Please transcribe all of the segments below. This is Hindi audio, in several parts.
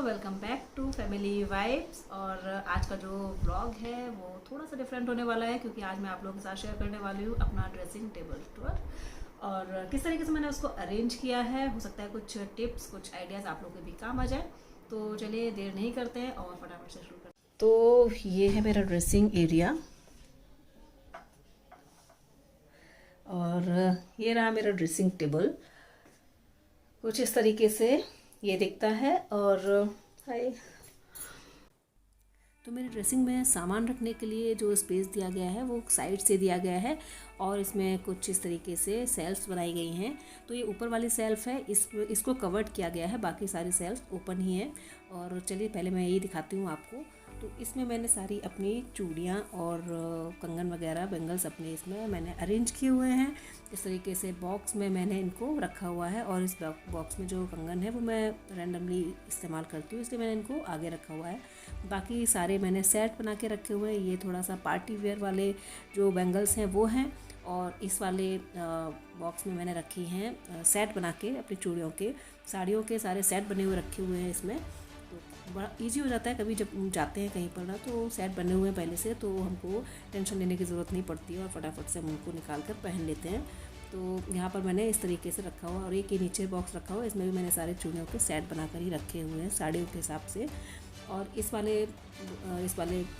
Welcome back to family vibes. और आज का जो ब्लॉग है वो थोड़ा सा डिफरेंट होने वाला है क्योंकि आज मैं आप लोगों के साथ शेयर करने वाली हूँ अपना ड्रेसिंग टेबल टूर और किस तरीके से मैंने उसको अरेंज किया है। हो सकता है कुछ टिप्स कुछ आइडियाज़ आप लोगों के भी काम आ जाए। तो चलिए देर नहीं करते हैं और फटाफट से शुरू करते हैं। तो ये है मेरा ड्रेसिंग एरिया और ये रहा मेरा ड्रेसिंग टेबल। कुछ इस तरीके से ये दिखता है। और हाय, तो मेरे ड्रेसिंग में सामान रखने के लिए जो स्पेस दिया गया है वो साइड से दिया गया है और इसमें कुछ इस तरीके से सेल्फ्स बनाई गई हैं। तो ये ऊपर वाली सेल्फ है, इसको कवर्ड किया गया है, बाकी सारी सेल्फ ओपन ही है। और चलिए पहले मैं ये दिखाती हूँ आपको। तो इसमें मैंने सारी अपनी चूड़ियाँ और कंगन वगैरह बेंगल्स अपने इसमें मैंने अरेंज किए हुए हैं। इस तरीके से बॉक्स में मैंने इनको रखा हुआ है और इस बॉक्स में जो कंगन है वो मैं रैंडमली इस्तेमाल करती हूँ, इसलिए मैंने इनको आगे रखा हुआ है। बाकी सारे मैंने सेट बना के रखे हुए हैं। ये थोड़ा सा पार्टी वेयर वाले जो बेंगल्स हैं वो हैं और इस वाले बॉक्स में मैंने रखी हैं सेट बना के अपनी चूड़ियों के साड़ियों के सारे सेट बने हुए रखे हुए हैं इसमें। तो बड़ा इजी हो जाता है, कभी जब जाते हैं कहीं पर ना तो सेट बने हुए हैं पहले से, तो हमको टेंशन लेने की ज़रूरत नहीं पड़ती है और फटाफट से हम उनको निकाल कर पहन लेते हैं। तो यहाँ पर मैंने इस तरीके से रखा हुआ और एक ही नीचे बॉक्स रखा हुआ, इसमें भी मैंने सारे चूड़ियों के सेट बनाकर ही रखे हुए हैं साड़ियों के हिसाब से। और इस वाले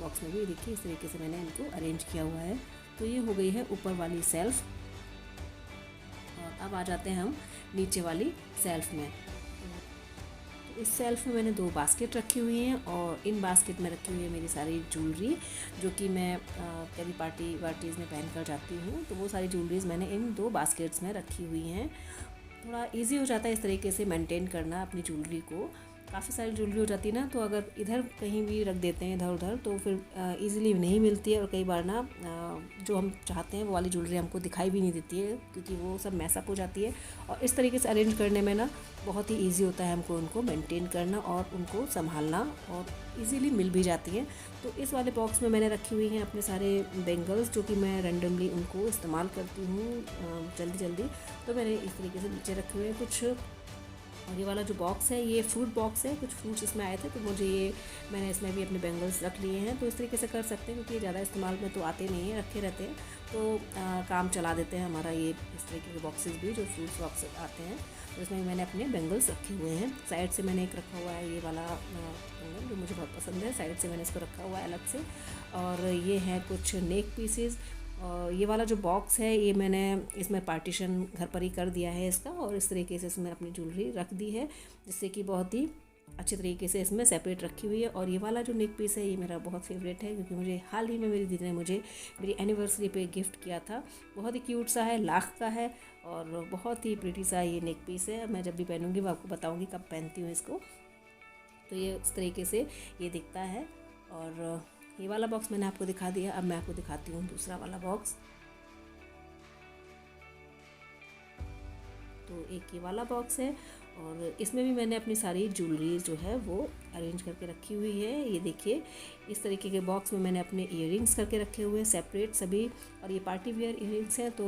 बॉक्स में भी देखिए इस तरीके से मैंने इनको अरेंज किया हुआ है। तो ये हो गई है ऊपर वाली सेल्फ। और अब आ जाते हैं हम नीचे वाली सेल्फ में। तो इस सेल्फ में मैंने 2 बास्केट रखी हुई हैं और इन बास्केट में रखी हुई है मेरी सारी ज्वेलरी जो कि मैं कभी पार्टी वार्टीज़ में पहन कर जाती हूँ। तो वो सारी ज्वेलरीज़ मैंने इन 2 बास्केट्स में रखी हुई हैं। थोड़ा इजी हो जाता है इस तरीके से मेंटेन करना अपनी ज्वेलरी को। काफ़ी सारी ज्वेलरी हो जाती है ना, तो अगर इधर कहीं भी रख देते हैं इधर उधर तो फिर इजीली नहीं मिलती है और कई बार ना जो हम चाहते हैं वो वाली ज्वेलरी हमको दिखाई भी नहीं देती है क्योंकि वो सब मैसअप हो जाती है। और इस तरीके से अरेंज करने में ना बहुत ही ईजी होता है हमको उनको मेंटेन करना और उनको संभालना और इजीली मिल भी जाती हैं। तो इस वाले बॉक्स में मैंने रखी हुई हैं अपने सारे बेंगल्स जो कि मैं रैंडमली उनको इस्तेमाल करती हूँ जल्दी जल्दी। तो मैंने इस तरीके से नीचे रखे हुए हैं कुछ। और ये वाला जो बॉक्स है ये फ्रूट बॉक्स है, कुछ फ्रूट्स इसमें आए थे तो मुझे ये मैंने इसमें भी अपने बेंगल्स रख लिए हैं। तो इस तरीके से कर सकते हैं क्योंकि ये ज़्यादा इस्तेमाल में तो आते नहीं हैं, रखे रहते हैं तो काम चला देते हैं हमारा ये इस तरीके के बॉक्सेस भी जो फ्रूट्स बॉक्स आते हैं। तो इसमें मैंने अपने बेंगल्स रखे हुए हैं। साइड से मैंने एक रखा हुआ है ये वाला बेंगल जो मुझे बहुत पसंद है, साइड से मैंने इसको रखा हुआ है अलग से। और ये हैं कुछ नेक पीसेस। और ये वाला जो बॉक्स है ये मैंने इसमें पार्टीशन घर पर ही कर दिया है इसका और इस तरीके से इसमें अपनी ज्वेलरी रख दी है जिससे कि बहुत ही अच्छे तरीके से इसमें सेपरेट रखी हुई है। और ये वाला जो नेक पीस है ये मेरा बहुत फेवरेट है क्योंकि मुझे हाल ही में मेरी दीदी ने मुझे मेरी एनिवर्सरी पे गिफ्ट किया था। बहुत ही क्यूट सा है, लाख का है और बहुत ही प्रिटी सा ये नेक पीस है। मैं जब भी पहनूंगी मैं आपको बताऊँगी कब पहनती हूँ इसको। तो ये इस तरीके से ये दिखता है। और ये वाला बॉक्स मैंने आपको दिखा दिया, अब मैं आपको दिखाती हूँ दूसरा वाला बॉक्स। तो एक ये वाला बॉक्स है और इसमें भी मैंने अपनी सारी ज्वेलरी जो है वो अरेंज करके रखी हुई है। ये देखिए इस तरीके के बॉक्स में मैंने अपने इयररिंग्स करके रखे हुए हैं सेपरेट सभी। और ये पार्टी वेयर इयररिंग्स हैं तो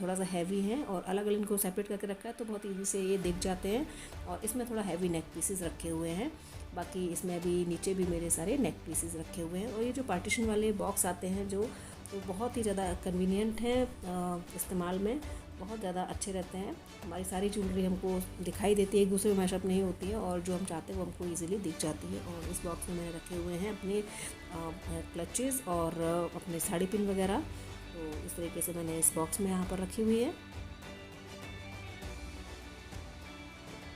थोड़ा सा हैवी हैं और अलग अलग इनको सेपरेट करके रखा है तो बहुत ईजी से ये दिख जाते हैं। और इसमें थोड़ा हैवी नेक पीसेस रखे हुए हैं। बाकी इसमें भी नीचे भी मेरे सारे नेक पीसेस रखे हुए हैं। और ये जो पार्टीशन वाले बॉक्स आते हैं जो तो बहुत ही ज़्यादा कन्वीनियंट हैं इस्तेमाल में, बहुत ज़्यादा अच्छे रहते हैं। हमारी सारी ज्वेलरी हमको दिखाई देती है, एक दूसरे में मैशअप नहीं होती है और जो हम चाहते हैं वो हमको इजीली दिख जाती है। और इस बॉक्स में मैंने रखे हुए हैं अपने क्लचेस और अपने साड़ी पिन वगैरह। तो इस तरीके से मैंने इस बॉक्स में यहाँ पर रखी हुई है।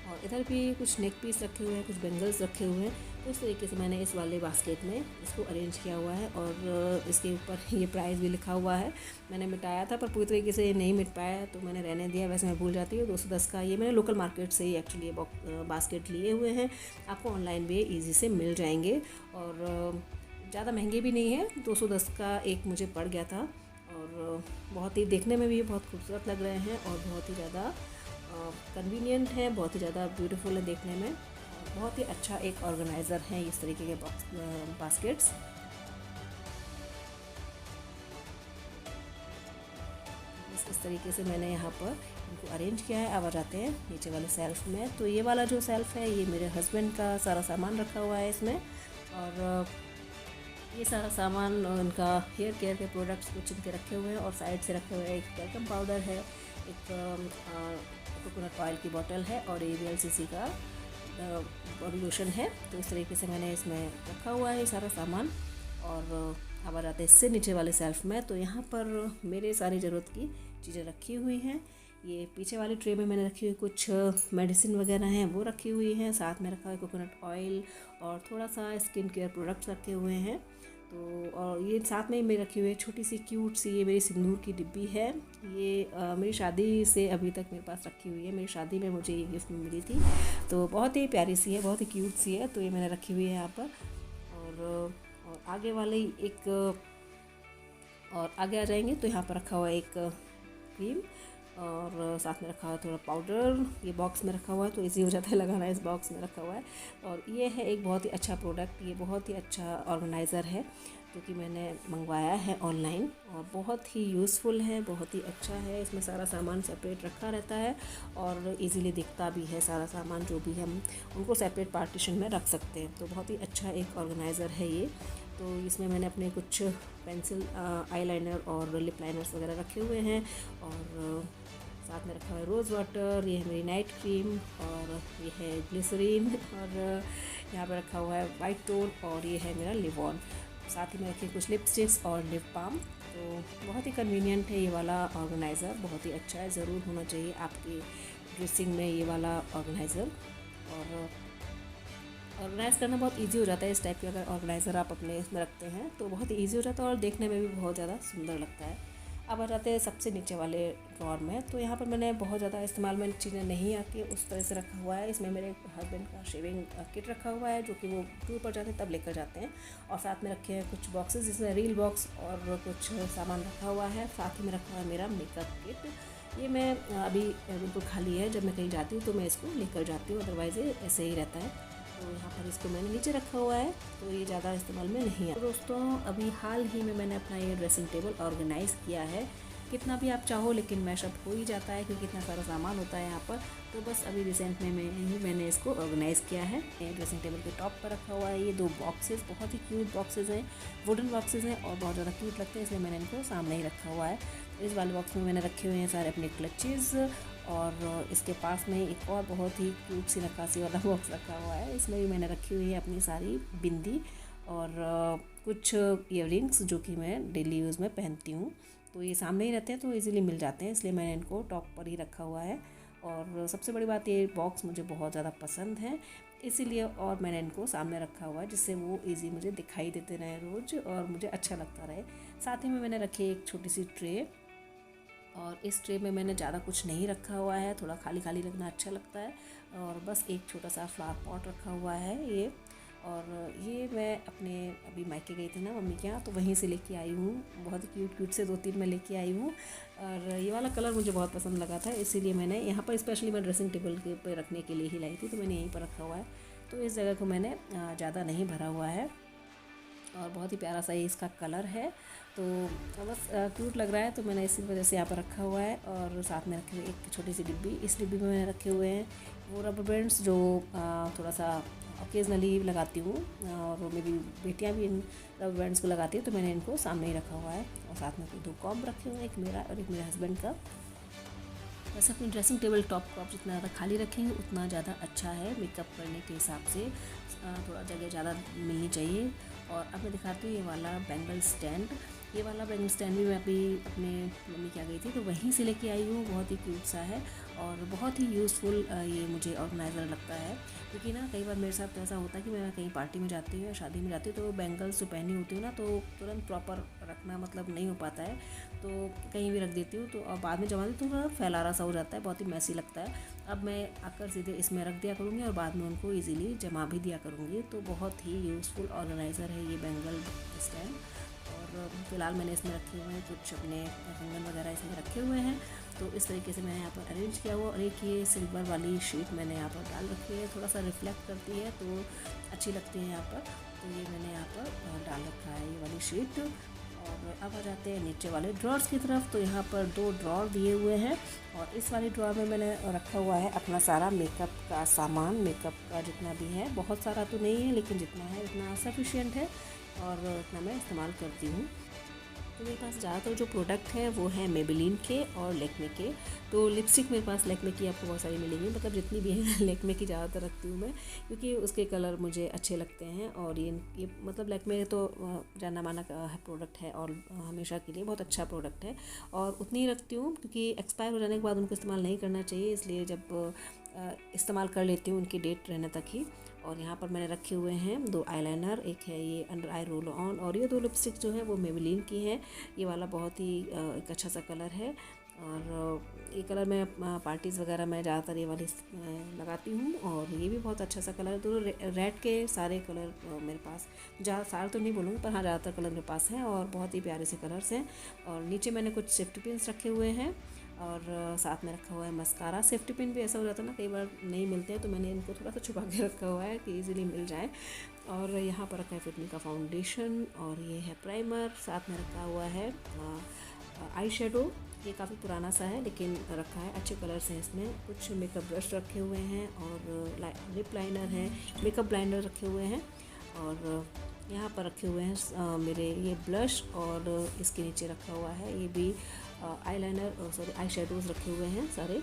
और इधर भी कुछ नेक पीस रखे हुए हैं, कुछ बेंगल्स रखे हुए हैं। तो इस तरीके से मैंने इस वाले बास्केट में इसको अरेंज किया हुआ है। और इसके ऊपर ये प्राइस भी लिखा हुआ है। मैंने मिटाया था पर पूरी तरीके से नहीं मिट पाया तो मैंने रहने दिया, वैसे मैं भूल जाती हूँ। 210 का ये मैंने लोकल मार्केट से ही एक्चुअली ये बास्केट लिए हुए हैं। आपको ऑनलाइन भी ईजी से मिल जाएंगे और ज़्यादा महंगे भी नहीं है। 210 का एक मुझे पड़ गया था और बहुत ही देखने में भी बहुत खूबसूरत लग रहे हैं और बहुत ही ज़्यादा कन्वीनियंट है, बहुत ही ज़्यादा ब्यूटीफुल है देखने में। बहुत ही अच्छा एक ऑर्गेनाइज़र है इस तरीके के बास्केट्स। इस तरीके से मैंने यहाँ पर इनको अरेंज किया है। अब आ जाते हैं नीचे वाले सेल्फ में। तो ये वाला जो सेल्फ है ये मेरे हस्बैंड का सारा सामान रखा हुआ है इसमें, और ये सारा सामान उनका हेयर केयर के प्रोडक्ट्स कुछ इनके रखे हुए हैं, और साइड से रखे हुए हैं एक टैल्कम पाउडर है, एक कोकोनट ऑयल की बोतल है, और ये VLCC का बॉडी लोशन है। तो इस तरीके से मैंने इसमें रखा हुआ है ये सारा सामान। और अब आ जाते हैं इससे नीचे वाले सेल्फ में। तो यहाँ पर मेरे सारी ज़रूरत की चीज़ें रखी हुई हैं। ये पीछे वाली ट्रे में मैंने रखी हुई कुछ मेडिसिन वगैरह हैं वो रखी हुई हैं, साथ में रखा हुआ है कोकोनट ऑयल और थोड़ा सा स्किन केयर प्रोडक्ट्स रखे हुए हैं। तो और ये साथ में ही मेरी रखी हुई है छोटी सी क्यूट सी, ये मेरी सिंदूर की डिब्बी है। ये मेरी शादी से अभी तक मेरे पास रखी हुई है, मेरी शादी में मुझे ये गिफ्ट में मिली थी। तो बहुत ही प्यारी सी है, बहुत ही क्यूट सी है। तो ये मैंने रखी हुई है यहाँ पर। और आगे वाले एक और आगे आ जाएंगे तो यहाँ पर रखा हुआ है एक क्रीम, और साथ में रखा हुआ है थोड़ा पाउडर। ये बॉक्स में रखा हुआ है तो इजी हो जाता है लगाना, इस बॉक्स में रखा हुआ है। और ये है एक बहुत ही अच्छा प्रोडक्ट, ये बहुत ही अच्छा ऑर्गेनाइज़र है जो कि मैंने मंगवाया है ऑनलाइन, और बहुत ही यूज़फुल है, बहुत ही अच्छा है। इसमें सारा सामान सेपरेट रखा रहता है और इजीली दिखता भी है सारा सामान, जो भी हम उनको सेपरेट पार्टीशन में रख सकते हैं। तो बहुत ही अच्छा एक ऑर्गेनाइज़र है ये। तो इसमें मैंने अपने कुछ पेंसिल, आईलाइनर और लिप लाइनर्स वगैरह रखे हुए हैं, और साथ में रखा हुआ है रोज़ वाटर, ये है मेरी नाइट क्रीम, और ये है ग्लिसरीन, और यहाँ पर रखा हुआ है वाइट टोन, और ये है मेरा लिप ऑन। साथ ही में रखी कुछ लिपस्टिक्स और लिप बाम। तो बहुत ही कन्वीनियंट है ये वाला ऑर्गेनाइज़र, बहुत ही अच्छा है, ज़रूर होना चाहिए आपकी ड्रेसिंग में ये वाला ऑर्गेनाइज़र। और ऑर्गेनाइज़ करना बहुत इजी हो जाता है इस टाइप के अगर ऑर्गेनाइज़र आप अपने इसमें रखते हैं तो बहुत ही ईजी हो जाता है, और देखने में भी बहुत ज़्यादा सुंदर लगता है। अब आ जाते हैं सबसे नीचे वाले ड्रॉर में। तो यहाँ पर मैंने बहुत ज़्यादा इस्तेमाल में चीज़ें नहीं आती उस तरह से रखा हुआ है। इसमें मेरे हस्बैंड का शेविंग किट रखा हुआ है जो कि वो टूर पर जाते हैं तब लेकर जाते हैं, और साथ में रखे हैं कुछ बॉक्सेस जिसमें रील बॉक्स और कुछ सामान रखा हुआ है। साथ ही में रखा हुआ है मेरा मेकअप किट। ये मैं अभी बिल्कुल खाली है, जब मैं कहीं जाती हूँ तो मैं इसको लेकर जाती हूँ, अदरवाइज़ ये ऐसे ही रहता है। तो यहाँ पर इसको मैंने नीचे रखा हुआ है, तो ये ज़्यादा इस्तेमाल में नहीं है। तो दोस्तों अभी हाल ही में मैंने अपना ये ड्रेसिंग टेबल ऑर्गेनाइज़ किया है। कितना भी आप चाहो लेकिन मैशअप हो ही जाता है क्योंकि इतना सारा सामान होता है यहाँ पर। तो बस अभी रिसेंट में मैंने इसको ऑर्गेनाइज़ किया है। ड्रेसिंग टेबल के टॉप पर रखा हुआ है ये 2 बॉक्सेस, बहुत ही क्यूट बॉक्सेस हैं, वुडन बॉक्सेस हैं और बहुत ज़्यादा क्यूट लगते हैं, इसलिए मैंने इनको सामने ही रखा हुआ है। इस वाले बॉक्स में मैंने रखे हुए हैं सारे अपने क्लचेज़, और इसके पास में एक और बहुत ही क्यूट सी नक्काशी वाला बॉक्स रखा हुआ है। इसमें भी मैंने रखी हुई है अपनी सारी बिंदी और कुछ ईयररिंग्स जो कि मैं डेली यूज़ में पहनती हूँ। तो ये सामने ही रहते हैं तो इजीली मिल जाते हैं, इसलिए मैंने इनको टॉप पर ही रखा हुआ है। और सबसे बड़ी बात ये बॉक्स मुझे बहुत ज़्यादा पसंद है, इसीलिए और मैंने इनको सामने रखा हुआ है जिससे वो इजी मुझे दिखाई देते रहे रोज़ और मुझे अच्छा लगता रहे। साथ ही में मैंने रखी एक छोटी सी ट्रे, और इस ट्रे में मैंने ज़्यादा कुछ नहीं रखा हुआ है, थोड़ा खाली खाली लगना अच्छा लगता है। और बस एक छोटा सा फ्लावर पॉट रखा हुआ है ये, और ये मैं अपने अभी मायके गई थी ना मम्मी के यहाँ, तो वहीं से लेके आई हूँ। बहुत ही क्यूट क्यूट से 2-3 मैं लेके आई हूँ, और ये वाला कलर मुझे बहुत पसंद लगा था, इसीलिए मैंने यहाँ पर स्पेशली मैं ड्रेसिंग टेबल के पे रखने के लिए ही लाई थी, तो मैंने यहीं पर रखा हुआ है। तो इस जगह को मैंने ज़्यादा नहीं भरा हुआ है, और बहुत ही प्यारा सा ये इसका कलर है, तो बस क्यूट लग रहा है, तो मैंने इसी वजह से यहाँ पर रखा हुआ है। और साथ में रखे हुए एक छोटी सी डिब्बी, इस डिब्बी में मैंने रखे हुए हैं वो रबर बैंड्स जो थोड़ा सा ओकेजनली लगाती हूँ, और मेरी बेटियाँ भी इन रबर बैंड्स को लगाती हैं, तो मैंने इनको सामने ही रखा हुआ है। और साथ में 2 कॉम्ब रखे हुए हैं, एक मेरा और एक मेरे हस्बैंड का। वैसे अपनी ड्रेसिंग टेबल टॉप को आप जितना ज़्यादा खाली रखेंगे उतना ज़्यादा अच्छा है, मेकअप करने के हिसाब से थोड़ा जगह ज़्यादा मिलनी चाहिए। और अब मैं दिखाती हूँ ये वाला बैंगल स्टैंड। ये वाला बैंगल स्टैंड भी मैं अभी अपने मम्मी के आ गई थी तो वहीं से लेके आई हूँ, बहुत ही क्यूट सा है और बहुत ही यूज़फुल ये मुझे ऑर्गेनाइज़र लगता है। क्योंकि ना कई बार मेरे साथ ऐसा होता है कि मैं कहीं पार्टी में जाती हूँ या शादी में जाती हूँ तो बैंगल्स जो पहनी होती हूँ ना, तो तुरंत प्रॉपर रखना मतलब नहीं हो पाता है, तो कहीं भी रख देती हूँ, तो अब बाद में जमा देती हूँ तो थोड़ा फैलारा सा हो जाता है, बहुत ही मैसी लगता है। अब मैं आकर सीधे इसमें रख दिया करूँगी और बाद में उनको इजीली जमा भी दिया करूँगी। तो बहुत ही यूज़फुल ऑर्गेनाइज़र है ये बैंगल स्टैंड। और फ़िलहाल मैंने इसमें रखे हुए हैं कुछ अपने कंगन वगैरह इसमें रखे हुए हैं, तो इस तरीके से मैंने यहाँ पर अरेंज किया हुआ। और एक ये सिल्वर वाली शीट मैंने यहाँ पर डाल रखी है, थोड़ा सा रिफ्लेक्ट करती है तो अच्छी लगती है यहाँ पर, तो ये मैंने यहाँ पर डाल रखा है ये वाली शीट। और अब आ जाते हैं नीचे वाले ड्रॉर्स की तरफ। तो यहाँ पर 2 ड्रॉर दिए हुए हैं और इस वाले ड्रॉर में मैंने रखा हुआ है अपना सारा मेकअप का सामान। मेकअप का जितना भी है, बहुत सारा तो नहीं है लेकिन जितना है उतना सफिशिएंट है और उतना मैं इस्तेमाल करती हूँ। तो मेरे पास ज़्यादातर जो प्रोडक्ट हैं वो हैं मेबेलिन के और लैक्मे के। तो लिपस्टिक मेरे पास लैक्मे की आपको बहुत सारी मिलेंगी, मतलब जितनी भी हैं लैक्मे की ज़्यादातर रखती हूँ मैं, क्योंकि उसके कलर मुझे अच्छे लगते हैं। और ये मतलब लैक्मे तो जाना माना प्रोडक्ट है और हमेशा के लिए बहुत अच्छा प्रोडक्ट है। और उतनी ही रखती हूँ क्योंकि एक्सपायर हो जाने के बाद उनको इस्तेमाल नहीं करना चाहिए, इसलिए जब इस्तेमाल कर लेती हूँ उनकी डेट रहने तक ही। और यहाँ पर मैंने रखे हुए हैं 2 आईलाइनर, एक है ये अंडर आई रोल ऑन, और ये 2 लिपस्टिक जो है वो मेबेलिन की है। ये वाला बहुत ही एक अच्छा सा कलर है और ये कलर मैं पार्टीज़ वगैरह में ज़्यादातर ये वाली लगाती हूँ। और ये भी बहुत अच्छा सा कलर है। दोनों रेड के सारे कलर मेरे पास, ज़्यादा सारे तो नहीं बोलूँगी पर हाँ ज़्यादातर कलर मेरे पास हैं और बहुत ही प्यारे से कलर्स हैं। और नीचे मैंने कुछ सेफ्टी पिन्स रखे हुए हैं और साथ में रखा हुआ है मस्कारा। सेफ्टी पिन भी ऐसा हो जाता है ना, कई बार नहीं मिलते हैं, तो मैंने इनको थोड़ा सा छुपा के रखा हुआ है कि इजीली मिल जाए। और यहाँ पर रखा है फिटमी का फाउंडेशन और ये है प्राइमर। साथ में रखा हुआ है आई शेडो। ये काफ़ी पुराना सा है लेकिन रखा है, अच्छे कलर्स हैं इसमें। कुछ मेकअप ब्रश रखे हुए हैं और लिप लाइनर है, मेकअप ब्लाइंडर रखे हुए हैं। और यहाँ पर रखे हुए हैं मेरे ये ब्लश और इसके नीचे रखा हुआ है ये भी आईलाइनर, सॉरी आई शेडोज़ रखे हुए हैं सारे।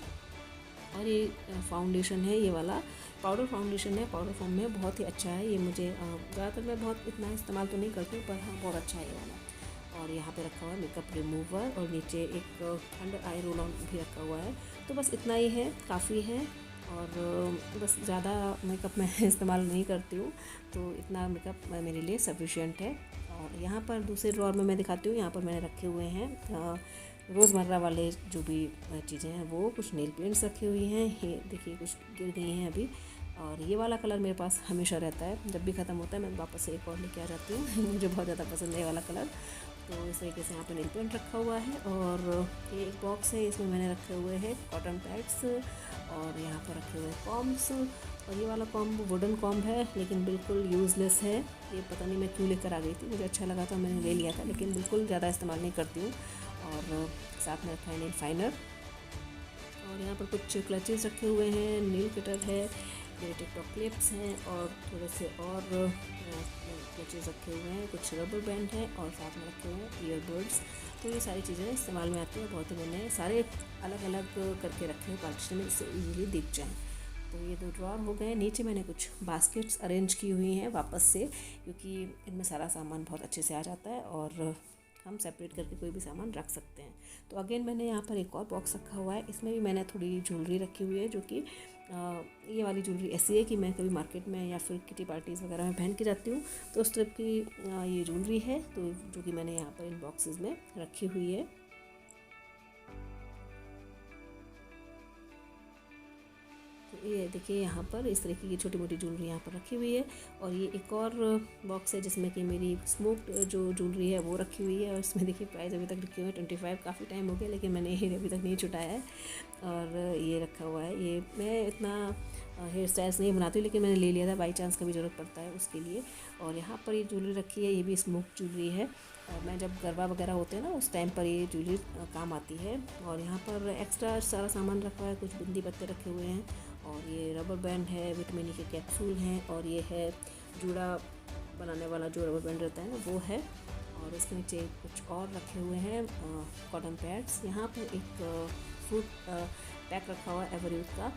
और ये फाउंडेशन है, ये वाला पाउडर फाउंडेशन है, पाउडर फॉर्म में बहुत ही अच्छा है ये। मुझे ज़्यादातर मैं बहुत इतना इस्तेमाल तो नहीं करती हूँ पर हाँ बहुत अच्छा है ये वाला। और यहाँ पे रखा हुआ है मेकअप रिमूवर और नीचे एक अंडर आई रोल ऑन भी रखा हुआ है। तो बस इतना ही है, काफ़ी है। और बस ज़्यादा मेकअप मैं इस्तेमाल नहीं करती हूँ, तो इतना मेकअप मेरे लिए सफिशिएंट है। और यहाँ पर दूसरे ड्रॉर में मैं दिखाती हूँ, यहाँ पर मैंने रखे हुए हैं रोज़मर्रा वाले जो भी चीज़ें हैं वो। कुछ नेल पेंट्स रखी हुई हैं, ये देखिए कुछ गिर गई हैं अभी। और ये वाला कलर मेरे पास हमेशा रहता है, जब भी ख़त्म होता है मैं वापस से एक और लेके आ जाती हूँ मुझे बहुत ज़्यादा पसंद है ये वाला कलर। तो इस तरीके से यहाँ पे नेल पेंट रखा हुआ है। और ये एक बॉक्स है, इसमें मैंने रखे हुए हैं कॉटन पैड्स और यहाँ पर रखे हुए हैं कॉम्ब्स। और ये वाला कॉम्ब वुडन कॉम्ब है लेकिन बिल्कुल यूज़लेस है, ये पता नहीं मैं क्यों लेकर आ गई थी, मुझे अच्छा लगा था मैंने ले लिया था, लेकिन बिल्कुल ज़्यादा इस्तेमाल नहीं करती हूँ। और साथ में रखा है नेल फाइनर। और यहाँ पर कुछ क्लचेस रखे हुए हैं, नील कटर है, मेरे टिकटॉक क्लिप्स हैं और थोड़े से और क्लचेस रखे हुए हैं, कुछ रबर बैंड है और साथ में रखे हुए हैं ईयरबड्स। तो ये सारी चीज़ें इस्तेमाल में आती हैं, बहुत ही मैंने सारे अलग अलग करके रखे हैं पार्टीशन में, इससे ईजीली दिख जाएँ। तो ये 2 ड्रॉर हो गए। नीचे मैंने कुछ बास्केट्स अरेंज की हुई हैं वापस से, क्योंकि इनमें सारा सामान बहुत अच्छे से आ जाता है और हम सेपरेट करके कोई भी सामान रख सकते हैं। तो अगेन मैंने यहाँ पर एक और बॉक्स रखा हुआ है, इसमें भी मैंने थोड़ी ज्वेलरी रखी हुई है, जो कि ये वाली ज्वेलरी ऐसी है कि मैं कभी मार्केट में या फिर किटी पार्टीज़ वगैरह में पहन के जाती हूँ, तो उस टाइप की ये ज्वेलरी है, तो जो कि मैंने यहाँ पर इन बॉक्सेस में रखी हुई है। तो ये देखिए यहाँ पर इस तरीके की छोटी मोटी ज्वेलरी यहाँ पर रखी हुई है। और ये एक और बॉक्स है जिसमें कि मेरी स्मोक्ड जो ज्वेलरी है वो रखी हुई है। और इसमें देखिए प्राइस अभी तक लिखे हुए हैं 25, काफ़ी टाइम हो गया लेकिन मैंने ये अभी तक नहीं छुटाया है। और ये रखा हुआ है, ये मैं इतना हेयर स्टाइल्स नहीं बनाती हूँ लेकिन मैंने ले लिया था, बाई चांस कभी ज़रूरत पड़ता है उसके लिए। और यहाँ पर ये ज्वेलरी रखी है, ये भी स्मोक ज्वेलरी है। और मैं जब गरबा वगैरह होते हैं ना उस टाइम पर ये ज्वेलरी काम आती है। और यहाँ पर एक्स्ट्रा सारा सामान रखा है, कुछ बिंदी पत्ते रखे हुए हैं और ये रबर बैंड है, विटामिन ई के कैप्सूल हैं और ये है जूड़ा बनाने वाला जो रबर बैंड रहता है ना वो है। और इसके नीचे कुछ और रखे हुए हैं कॉटन पैड्स। यहाँ पर एक फ्रूट पैक रखा हुआ है एवरयूथ का,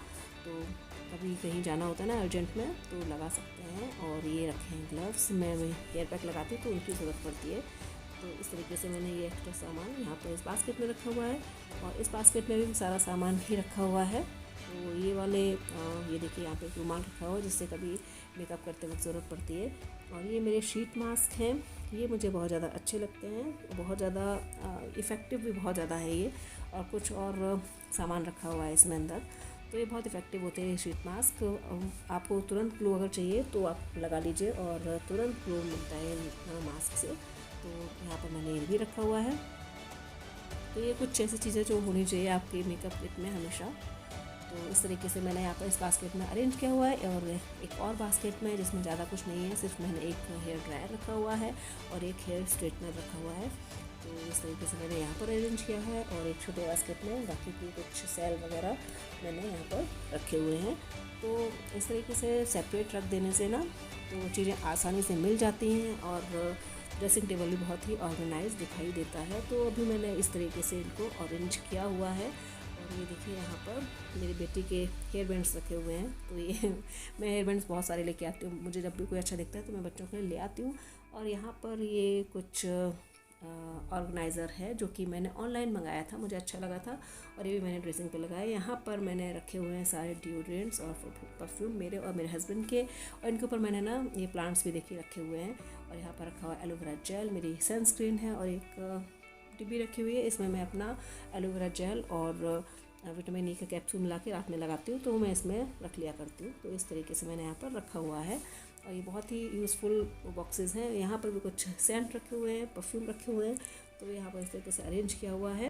तो कभी कहीं जाना होता है ना अर्जेंट में तो लगा सकते हैं। और ये रखे हैं ग्लव्स, मैं हेयर पैक लगाती हूँ तो उनकी ज़रूरत पड़ती है। तो इस तरीके से मैंने ये एक्स्ट्रा सामान यहाँ पर इस बास्केट में रखा हुआ है। और इस बास्केट में भी सारा सामान ही रखा हुआ है। तो ये वाले ये देखिए यहाँ पे एक रुमाल रखा हुआ है जिससे कभी मेकअप करते वक्त ज़रूरत पड़ती है। और ये मेरे शीट मास्क हैं, ये मुझे बहुत ज़्यादा अच्छे लगते हैं, बहुत ज़्यादा इफ़ेक्टिव भी बहुत ज़्यादा है ये। और कुछ और सामान रखा हुआ है इसमें अंदर, तो ये बहुत इफ़ेक्टिव होते हैं शीट मास्क। आपको तुरंत ग्लो अगर चाहिए तो आप लगा लीजिए और तुरंत ग्लो मिलता है मास्क से। तो यहाँ पर मैंने ये भी रखा हुआ है। तो ये कुछ ऐसी चीज़ें जो होनी चाहिए आपके मेकअप किट में हमेशा। तो तो इस तरीके से मैंने यहाँ पर इस बास्केट में अरेंज किया हुआ है। और एक और बास्केट में जिसमें ज़्यादा कुछ नहीं है, सिर्फ मैंने एक हेयर ड्रायर रखा हुआ है और एक हेयर स्ट्रेटनर रखा हुआ है। तो इस तरीके से मैंने यहाँ पर अरेंज किया है। और एक छोटे बास्केट में बाकी की कुछ सेल वगैरह मैंने यहाँ पर रखे हुए हैं। तो इस तरीके से सेपरेट रख देने से ना तो चीज़ें आसानी से मिल जाती हैं और ड्रेसिंग टेबल भी बहुत ही ऑर्गेनाइज दिखाई देता है। तो अभी मैंने इस तरीके से इनको अरेंज किया हुआ है। और ये देखिए यहाँ पर मेरी बेटी के हेयर बैंड्स रखे हुए हैं। तो ये मैं हेयर बैंड्स बहुत सारे लेके आती हूँ, मुझे जब भी कोई अच्छा दिखता है तो मैं बच्चों के लिए ले आती हूँ। और यहाँ पर ये कुछ ऑर्गेनाइज़र है जो कि मैंने ऑनलाइन मंगाया था, मुझे अच्छा लगा था और ये भी मैंने ड्रेसिंग पे लगाया। यहाँ पर मैंने रखे हुए हैं सारे डिओड्रेंट्स और परफ्यूम मेरे और मेरे हस्बैंड के। और इनके ऊपर मैंने ना ये प्लांट्स भी देखिए रखे हुए हैं। और यहाँ पर रखा हुआ एलोवेरा जेल, मेरी सनस्क्रीन है और एक डिब्बी रखी हुई है। इसमें मैं अपना एलोवेरा जेल और विटामिन ई का कैप्सूल मिला के रात में लगाती हूँ, तो मैं इसमें रख लिया करती हूँ। तो इस तरीके से मैंने यहाँ पर रखा हुआ है और ये बहुत ही यूज़फुल बॉक्सेस हैं। यहाँ पर भी कुछ सेंट रखे हुए हैं, परफ्यूम रखे हुए हैं। तो यहाँ पर इस तरीके से अरेंज किया हुआ है।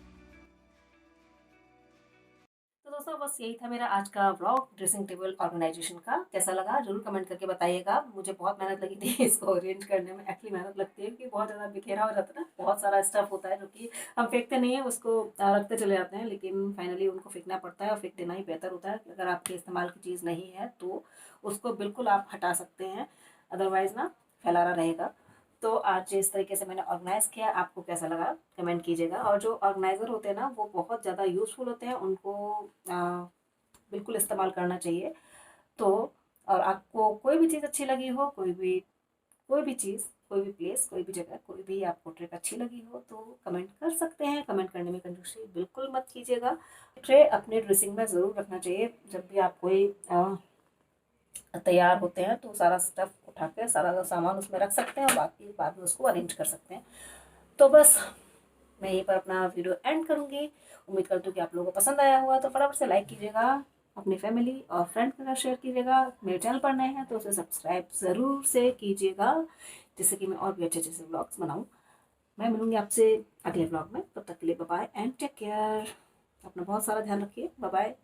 तो दोस्तों बस यही था मेरा आज का व्लॉग ड्रेसिंग टेबल ऑर्गेनाइजेशन का। कैसा लगा जरूर कमेंट करके बताइएगा। मुझे बहुत मेहनत लगी थी इसको अरेंज करने में। एक्चुअली मेहनत लगती है कि बहुत ज़्यादा बिखेरा हो जाता है ना, बहुत सारा स्टफ होता है जो कि हम फेंकते नहीं हैं, उसको रखते चले जाते हैं, लेकिन फाइनली उनको फेंकना पड़ता है और फेंक देना ही बेहतर होता है। अगर आपके इस्तेमाल की चीज़ नहीं है तो उसको बिल्कुल आप हटा सकते हैं, अदरवाइज़ ना फैलाना रहेगा। तो आज इस तरीके से मैंने ऑर्गेनाइज़ किया, आपको कैसा लगा कमेंट कीजिएगा। और जो ऑर्गेनाइज़र होते हैं ना वो बहुत ज़्यादा यूज़फुल होते हैं, उनको बिल्कुल इस्तेमाल करना चाहिए। तो और आपको कोई भी चीज़ अच्छी लगी हो, कोई भी चीज़, कोई भी प्लेस, कोई भी जगह, कोई भी आपको ट्रिक अच्छी लगी हो तो कमेंट कर सकते हैं। कमेंट करने में कंजूसी बिल्कुल मत कीजिएगा। ट्रे अपने ड्रेसिंग में ज़रूर रखना चाहिए। जब भी आप कोई तैयार होते हैं तो सारा स्टफ उठा के सारा सामान उसमें रख सकते हैं और बाकी बाद में उसको अरेंज कर सकते हैं। तो बस मैं यहीं पर अपना वीडियो एंड करूँगी। उम्मीद करती हूँ कि आप लोगों को पसंद आया होगा। तो फटाफट से लाइक कीजिएगा, अपनी फैमिली और फ्रेंड के साथ शेयर कीजिएगा। मेरे चैनल पर नए हैं तो उसे सब्सक्राइब ज़रूर से कीजिएगा, जिससे कि मैं और भी अच्छे अच्छे से व्लॉग्स बनाऊँ। मैं मिलूँगी आपसे अगले व्लॉग में, तब तक के लिए bye bye and take care. अपना बहुत सारा ध्यान रखिए। Bye bye.